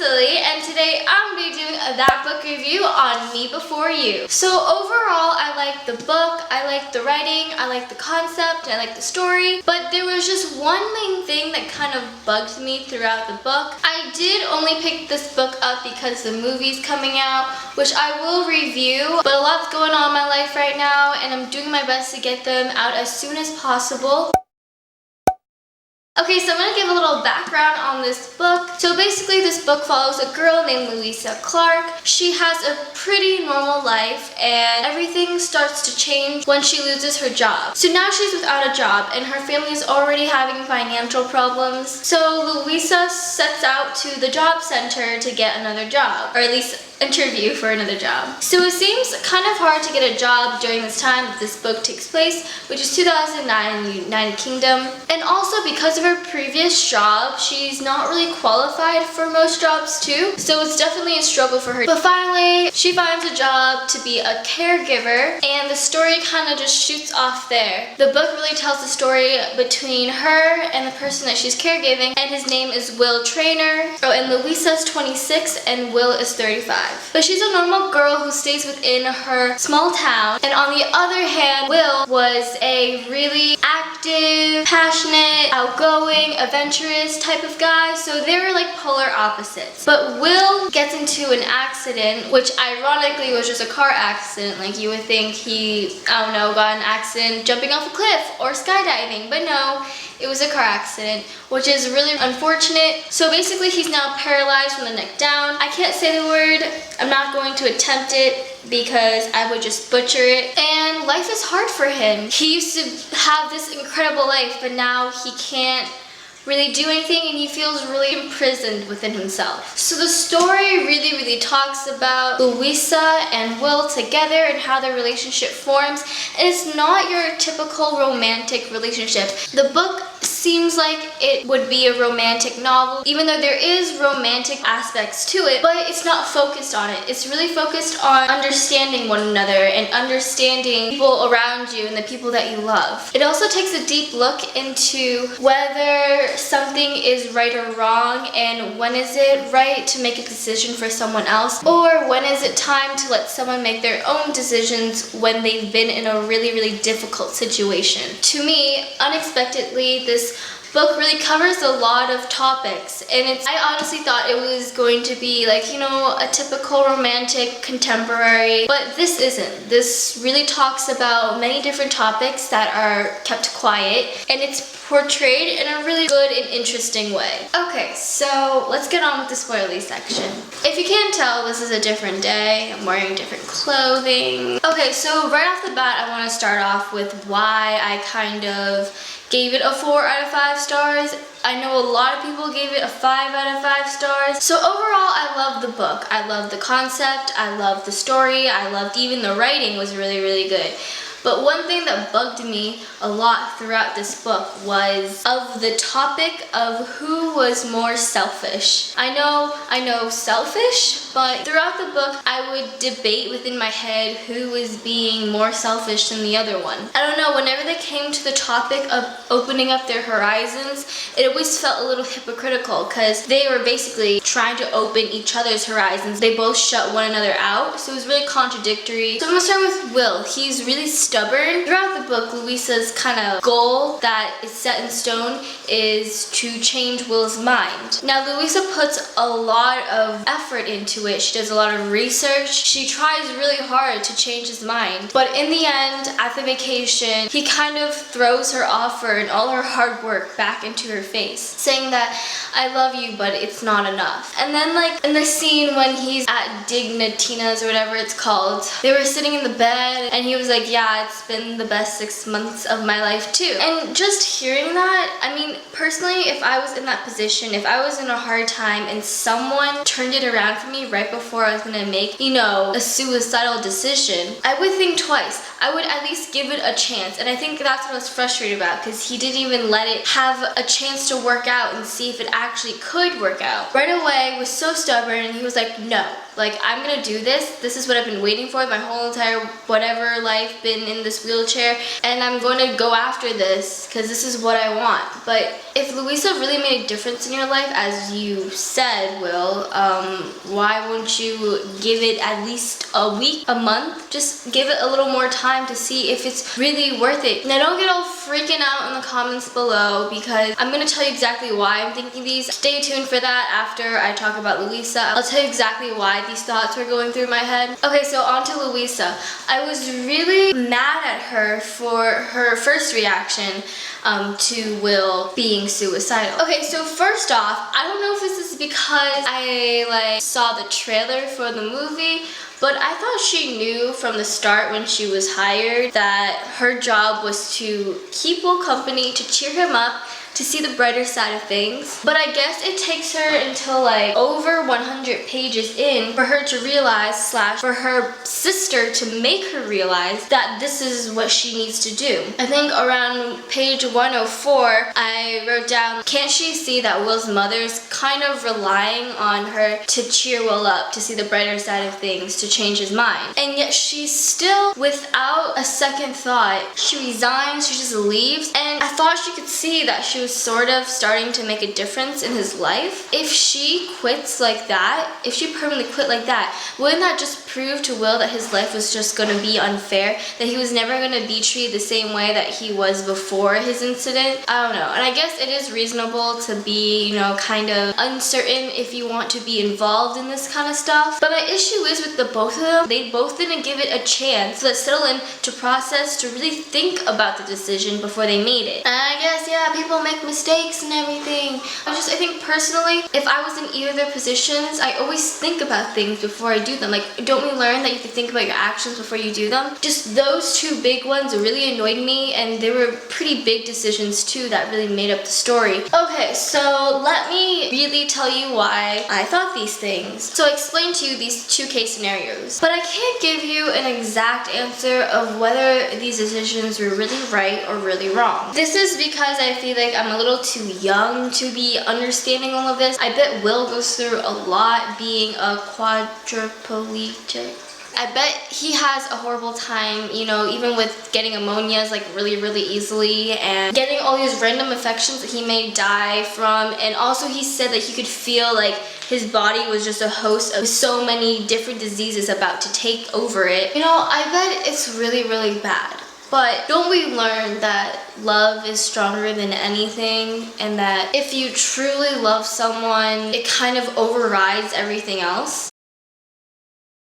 Lily, and today I'm going to be doing that book review on Me Before You. So overall, I like the book, I like the writing, I like the concept, I like the story, but there was just one main thing that kind of bugged me throughout the book. I did only pick this book up because the movie's coming out, which I will review, but a lot's going on in my life right now, and I'm doing my best to get them out as soon as possible. Okay, so I'm going to give a little background on this book. So basically this book follows a girl named Louisa Clark. She has a pretty normal life and everything starts to change when she loses her job. So now she's without a job and her family is already having financial problems. So Louisa sets out to the job center to get another job, or at least interview for another job. So it seems kind of hard to get a job during this time that this book takes place, which is 2009 in the United Kingdom. And also because of her previous job, she's not really qualified for most jobs too. So it's definitely a struggle for her. But finally, she finds a job to be a caregiver and the story kind of just shoots off there. The book really tells the story between her and the person that she's caregiving, and his name is Will Traynor. Oh, and Louisa's 26 and Will is 35. But she's a normal girl who stays within her small town. And on the other hand, Will was a really active, passionate, outgoing, adventurous type of guy. So they were like polar opposites. But Will gets into an accident, which ironically was just a car accident. Like you would think he, I don't know, got an accident jumping off a cliff or skydiving. But no, it was a car accident, which is really unfortunate. So basically he's now paralyzed from the neck down. I can't say the word. I'm not going to attempt it because I would just butcher it. And life is hard for him. He used to have this incredible life, but now he can't really do anything and he feels really imprisoned within himself. So the story really talks about Louisa and Will together and how their relationship forms. And it's not your typical romantic relationship. The book seems like it would be a romantic novel, even though there is romantic aspects to it, but it's not focused on it. It's really focused on understanding one another and understanding people around you and the people that you love. It also takes a deep look into whether something is right or wrong, and when is it right to make a decision for someone else, or when is it time to let someone make their own decisions when they've been in a really difficult situation. To me, unexpectedly, this book really covers a lot of topics, and I honestly thought it was going to be like, you know, a typical romantic contemporary, but this isn't. This really talks about many different topics that are kept quiet, and it's portrayed in a really good and interesting way. Okay, so let's get on with the spoilery section. If you can't tell, this is a different day. I'm wearing different clothing. Okay, so right off the bat, I want to start off with why I kind of gave it a 4 out of 5 stars. I know a lot of people gave it a 5 out of 5 stars. So overall, I love the book. I love the concept. I love the story. I loved even the writing was really good. But one thing that bugged me a lot throughout this book was of the topic of who was more selfish. I know selfish, but throughout the book I would debate within my head who was being more selfish than the other one. I don't know, whenever they came to the topic of opening up their horizons, it always felt a little hypocritical because they were basically trying to open each other's horizons. They both shut one another out, so it was really contradictory. So I'm gonna start with Will. He's really stubborn. Throughout the book, Louisa's kind of goal that is set in stone is to change Will's mind. Now, Louisa puts a lot of effort into it. She does a lot of research. She tries really hard to change his mind. But in the end, at the vacation, he kind of throws her offer and all her hard work back into her face, saying that, I love you, but it's not enough. And then like in the scene when he's at Dignatina's or whatever it's called, they were sitting in the bed and he was like, yeah, it's been the best 6 months of my life too. And just hearing that, I mean, personally, if I was in that position, if I was in a hard time and someone turned it around for me right before I was gonna make, you know, a suicidal decision, I would think twice. I would at least give it a chance. And I think that's what I was frustrated about, because he didn't even let it have a chance to work out and see if it actually could work out. Right away, was so stubborn, and he was like, no. Like, I'm gonna do this. This is what I've been waiting for my whole entire whatever life, been in this wheelchair, and I'm going to go after this because this is what I want. But if Louisa really made a difference in your life, as you said, Will, why won't you give it at least a week, a month? Just give it a little more time to see if it's really worth it. Now, don't get all freaking out in the comments below, because I'm gonna tell you exactly why I'm thinking these. Stay tuned for that after I talk about Louisa. I'll tell you exactly why these thoughts were going through my head. Okay, so on to Louisa. I was really mad at her for her first reaction to Will being suicidal. Okay, so first off, I don't know if this is because I saw the trailer for the movie, but I thought she knew from the start when she was hired that her job was to keep Will company, to cheer him up, to see the brighter side of things. But I guess it takes her until like over 100 pages in for her to realize, / for her sister to make her realize that this is what she needs to do. I think around page 104, I wrote down, can't she see that Will's mother's kind of relying on her to cheer Will up, to see the brighter side of things, to change his mind? And yet she's still, without a second thought, she resigns, she just leaves. And I thought she could see that she was sort of starting to make a difference in his life. If she quits like that, if she permanently quit like that, wouldn't that just prove to Will that his life was just going to be unfair, that he was never going to be treated the same way that he was before his incident? I don't know. And I guess it is reasonable to be, you know, kind of uncertain if you want to be involved in this kind of stuff. But my issue is with the both of them, they both didn't give it a chance to settle in, to process, to really think about the decision before they made it. And I guess, yeah, people make mistakes and everything. I think personally, if I was in either of their positions, I always think about things before I do them. Like, don't we learn that you have to think about your actions before you do them? Just those two big ones really annoyed me, and they were pretty big decisions too that really made up the story. Okay, so let me really tell you why I thought these things. So I explained to you these two case scenarios, but I can't give you an exact answer of whether these decisions were really right or really wrong. This is because I feel like I'm a little too young to be understanding all of this. I bet Will goes through a lot being a quadriplegic. I bet he has a horrible time, you know, even with getting pneumonias like really easily, and getting all these random infections that he may die from. And also he said that he could feel like his body was just a host of so many different diseases about to take over it. You know, I bet it's really bad. But don't we learn that love is stronger than anything, and that if you truly love someone, it kind of overrides everything else?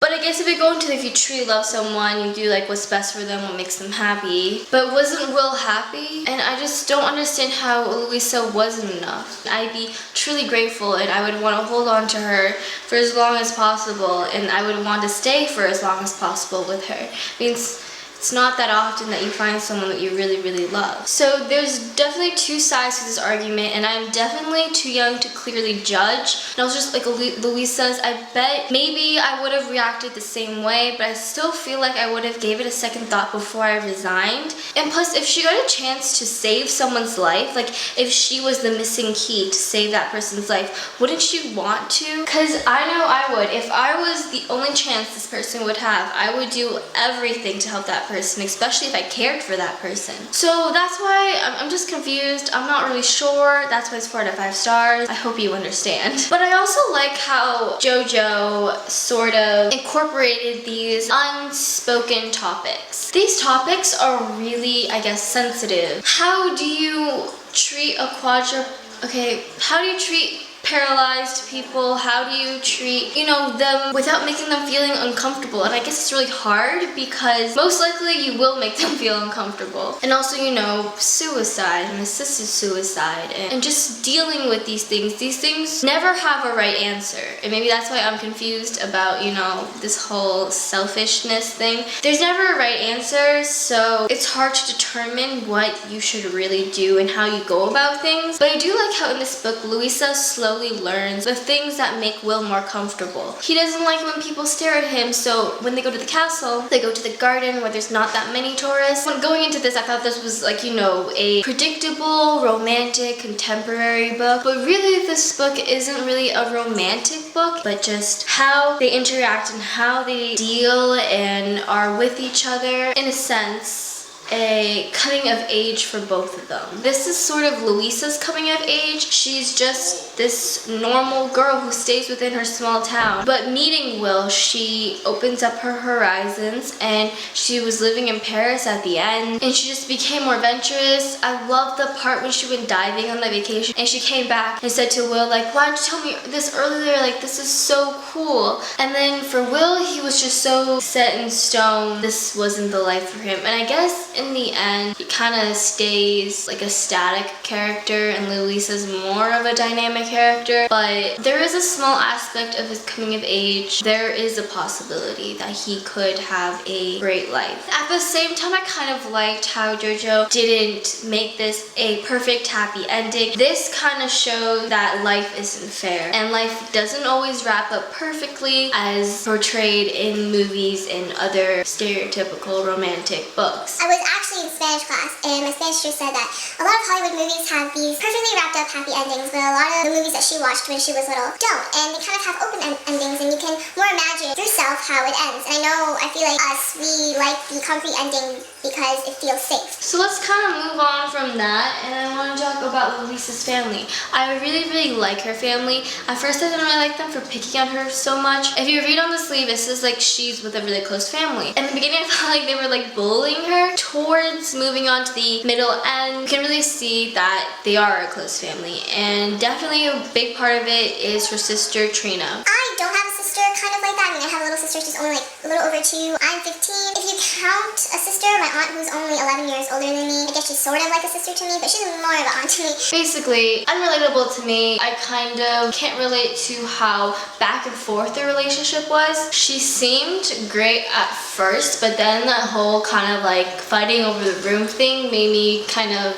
But I guess if we go into if you truly love someone, you do like what's best for them, what makes them happy. But wasn't Will happy? And I just don't understand how Louisa wasn't enough. I'd be truly grateful, and I would want to hold on to her for as long as possible, and I would want to stay for as long as possible with her. I mean, it's not that often that you find someone that you really love. So there's definitely two sides to this argument, and I'm definitely too young to clearly judge. And I was just like Louise says, I bet maybe I would have reacted the same way, but I still feel like I would have gave it a second thought before I resigned. And plus, if she got a chance to save someone's life, like if she was the missing key to save that person's life, wouldn't she want to? Because I know I would. If I was the only chance this person would have, I would do everything to help that person, especially if I cared for that person. So that's why I'm just confused. I'm not really sure. That's why it's 4 out of 5 stars. I hope you understand. But I also like how Jojo sort of incorporated these unspoken topics. These topics are really, I guess, sensitive. How do you treat a how do you treat paralyzed people? How do you treat, you know, them without making them feeling uncomfortable? And I guess it's really hard because most likely you will make them feel uncomfortable. And also, you know, suicide and assisted suicide and just dealing with these things never have a right answer. And maybe that's why I'm confused about, you know, this whole selfishness thing. There's never a right answer, so it's hard to determine what you should really do and how you go about things. But I do like how in this book, Louisa slowly slowly learns the things that make Will more comfortable. He doesn't like when people stare at him, so when they go to the castle, they go to the garden where there's not that many tourists. When going into this, I thought this was like, you know, a predictable, romantic, contemporary book, but really this book isn't really a romantic book, but just how they interact and how they deal and are with each other. In a sense, a coming of age for both of them. This is sort of Louisa's coming of age. She's just this normal girl who stays within her small town. But meeting Will, she opens up her horizons, and she was living in Paris at the end, and she just became more adventurous. I love the part when she went diving on the vacation and she came back and said to Will, like, why didn't you tell me this earlier? Like, this is so cool. And then for Will, he was just so set in stone. This wasn't the life for him. And I guess in the end, he kind of stays like a static character, and Louisa's more of a dynamic character. But there is a small aspect of his coming of age. There is a possibility that he could have a great life. At the same time, I kind of liked how Jojo didn't make this a perfect happy ending. This kind of showed that life isn't fair, and life doesn't always wrap up perfectly as portrayed in movies and other stereotypical romantic books. I was actually in Spanish class, and my Spanish teacher said that a lot of Hollywood movies have these perfectly wrapped up happy endings, but a lot of the movies that she watched when she was little don't, and they kind of have open endings, and you can more imagine yourself how it ends. And I feel like us, we like the concrete ending because it feels safe. So let's kind of move on from that, and I want to talk about Louisa's family. I really like her family. At first I didn't really like them for picking on her so much. If you read on the sleeve, it says like she's with a really close family. In the beginning I felt like they were like bullying her. Towards moving on to the middle end, you can really see that they are a close family, and definitely a big part of it is her sister Trina. I don't have a sister kind of like that. I mean, I have a little sister, she's only like a little over 2. I'm 15. If you count a sister, my aunt who's only 11 years older than me, I guess she's sort of like a sister to me, but she's more of an aunt to me. Basically, unrelatable to me. I kind of can't relate to how back and forth the relationship was. She seemed great at first, but then that whole kind of like fighting over the room thing made me kind of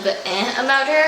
about her.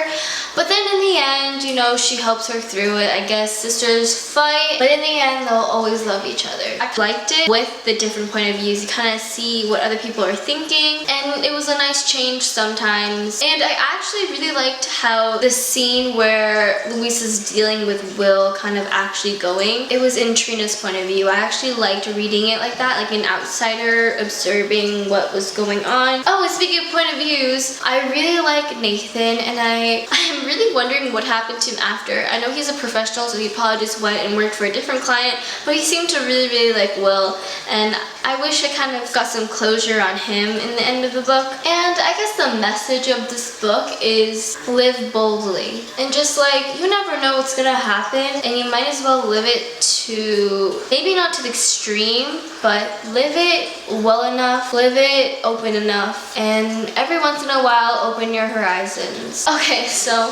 But then in the end, you know, she helps her through it. I guess sisters fight, but in the end, they'll always love each other. I liked it with the different point of views. You kind of see what other people are thinking, and it was a nice change sometimes. And I actually really liked how the scene where Louisa's dealing with Will kind of actually going, it was in Trina's point of view. I actually liked reading it like that, like an outsider observing what was going on. Oh, and speaking of point of views, I really like Nathan, and I'm really wondering what happened to him after. I know he's a professional, so he probably just went and worked for a different client, but he seemed to really like Will, and I wish I kind of got some closure on him in the end of the book. And I guess the message of this book is live boldly, and just like, you never know what's gonna happen, and you might as well live it to, maybe not to the extreme, but live it well enough, live it open enough, and every once in a while open your horizons. Okay, so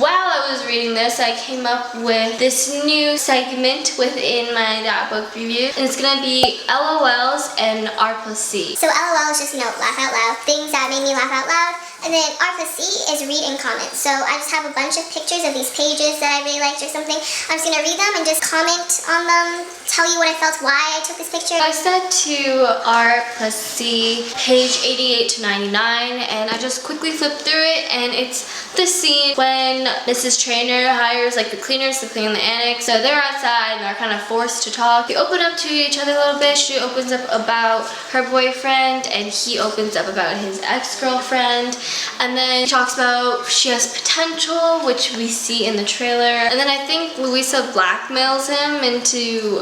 while I was reading this, I came up with this new segment within my That Book Review, and it's gonna be LOLs and R+C. So LOL is just, laugh out loud, things that made me laugh out loud. And then R+C is read and comment. So I just have a bunch of pictures of these pages that I really liked or something. I'm just going to read them and just comment on them, tell you what I felt, why I took this picture. I said to R+C page 88 to 99, and I just quickly flipped through it, and it's the scene when Mrs. Trainer hires like the cleaners to clean the annex. So they're outside and they're kind of forced to talk. They open up to each other a little bit. She opens up about her boyfriend, and he opens up about his ex-girlfriend. And then she talks about she has potential, which we see in the trailer. And then I think Louisa blackmails him into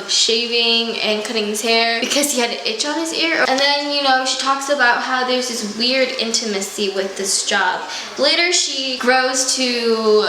shaving and cutting his hair because he had an itch on his ear. And then, she talks about how there's this weird intimacy with this job. Later, she grows to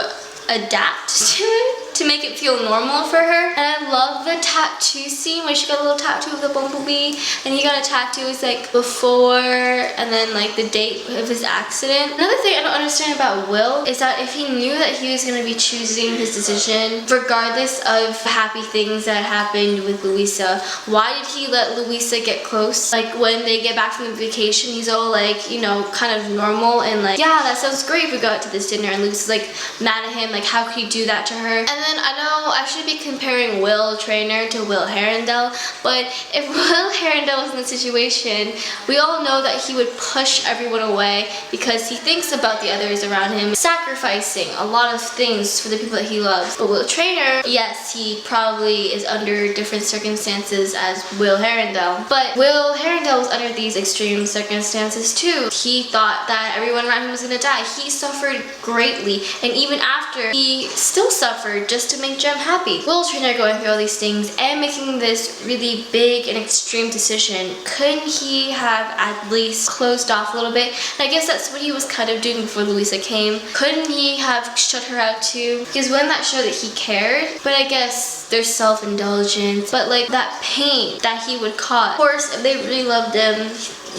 adapt to it, to to make it feel normal for her. And I love the tattoo scene where she got a little tattoo of the bumblebee, and he got a tattoo was like before and then like the date of his accident. Another thing I don't understand about Will is that if he knew that he was going to be choosing his decision regardless of happy things that happened with Louisa, why did he let Louisa get close? Like when they get back from the vacation, he's all like, you know, kind of normal and like, yeah, that sounds great if we go out to this dinner, and Louisa's like mad at him, like how could he do that to her? And then I know I should be comparing Will Trainer to Will Herondale, but if Will Herondale was in the situation, we all know that he would push everyone away because he thinks about the others around him, sacrificing a lot of things for the people that he loves. But Will Trainer, yes, he probably is under different circumstances as Will Herondale, but Will Herondale was under these extreme circumstances too. He thought that everyone around him was gonna die. He suffered greatly, and even after, he still suffered just to make Jem happy. Will Trainer going through all these things and making this really big and extreme decision, couldn't he have at least closed off a little bit? And I guess that's what he was kind of doing before Louisa came. Couldn't he have shut her out too? Because when that showed that he cared, but I guess there's self-indulgence, but like that pain that he would cause. Of course, if they really loved him,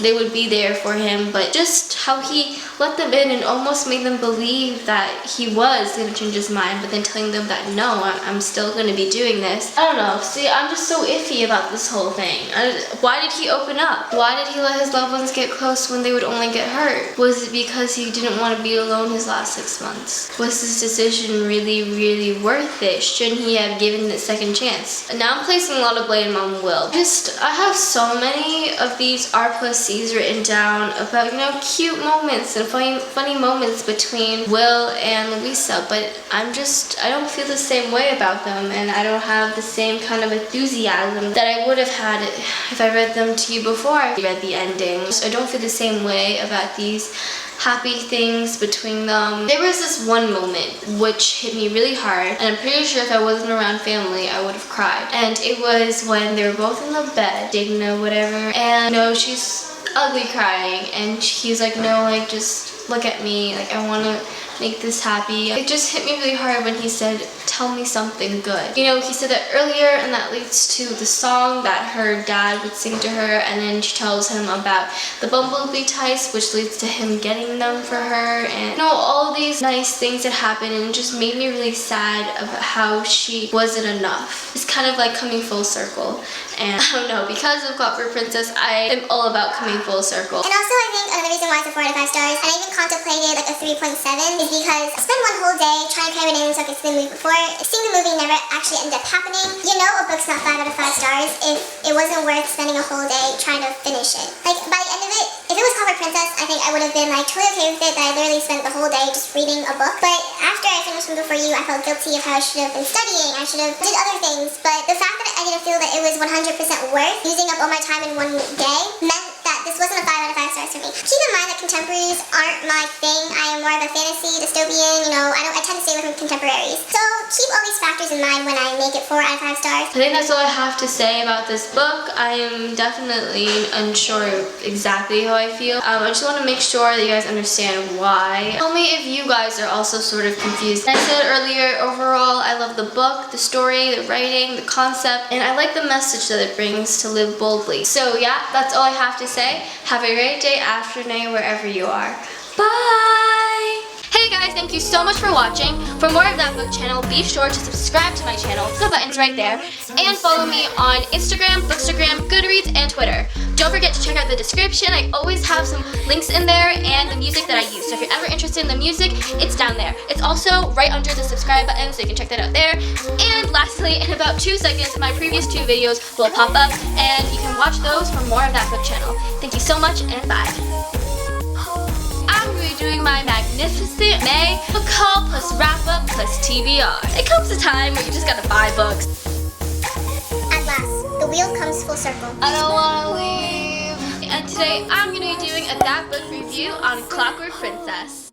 they would be there for him, but just how he let them in and almost made them believe that he was going to change his mind, but then telling them that no, I'm still going to be doing this. I don't know. See, I'm just so iffy about this whole thing. Why did he open up? Why did he let his loved ones get close when they would only get hurt? Was it because he didn't want to be alone his last 6 months? Was his decision really, really worth it? Shouldn't he have given it a second chance? And now I'm placing a lot of blame on Will. I have so many of these R+Cs written down about, you know, cute moments and funny moments between Will and Louisa, but I don't feel the same way about them, and I don't have the same kind of enthusiasm that I would have had if I read them to you before I read the endings. I don't feel the same way about these happy things between them. There was this one moment which hit me really hard, and I'm pretty sure if I wasn't around family I would have cried. And it was when they were both in the bed, Digna, whatever, and no, she's ugly crying, and he's like, no, like just look at me, like I want to make this happy. It just hit me really hard when he said, tell me something good. You know, he said that earlier, and that leads to the song that her dad would sing to her, and then she tells him about the bumblebee ties, which leads to him getting them for her, and you know, all these nice things that happened, and it just made me really sad about how she wasn't enough. It's kind of like coming full circle, and I don't know, because of Clockwork Princess, I am all about coming full circle. And also I think another reason why it's a 4 out of 5 stars, and I even contemplated like a 3.7, is because I spent one whole day trying to cram it in so I could see the movie before. Seeing the movie never actually ended up happening. You know a book's not 5 out of 5 stars if it wasn't worth spending a whole day trying to finish it. Like by the end of it, if it was Clockwork Princess, I think I would have been like totally okay with it, that I literally spent the whole day just reading a book. But after I finished One Before You, I felt guilty of how I should have been studying, I should have did other things. But the fact that I didn't feel that it was 100% worth using up all my time in one day meant that this wasn't a 5 out of 5 stars for me. Keep in mind that contemporaries aren't my thing. I am more of a fantasy, dystopian, you know, I tend to stay away from contemporaries. So keep all these factors in mind when I make it 4 out of 5 stars. I think that's all I have to say about this book. I am definitely unsure exactly how I feel. I just want to make sure that you guys understand why. Tell me if you guys are also sort of confused. I said earlier, overall, I love the book, the story, the writing, the concept, and I like the message that it brings to live boldly. So yeah, that's all I have to say. Have a great day, afternoon, wherever you are. Bye! Hey guys, thank you so much for watching. For more of That Book Channel, be sure to subscribe to my channel. The button's right there. And follow me on Instagram, Bookstagram, Goodreads, and Twitter. Don't forget to check out the description. I always have some links in there and the music that I use. So if you're ever interested in the music, it's down there. It's also right under the subscribe button, so you can check that out there. And lastly, in about 2 seconds, my previous 2 videos will pop up, and you can watch those for more of That Book Channel. Thank you so much, and bye. I'm redoing my magnificent May book haul plus wrap-up plus TBR. It comes a time where you just gotta buy books. At last, the wheel comes full circle. I don't wanna leave. And today I'm gonna be doing a That Book review on Clockwork Princess.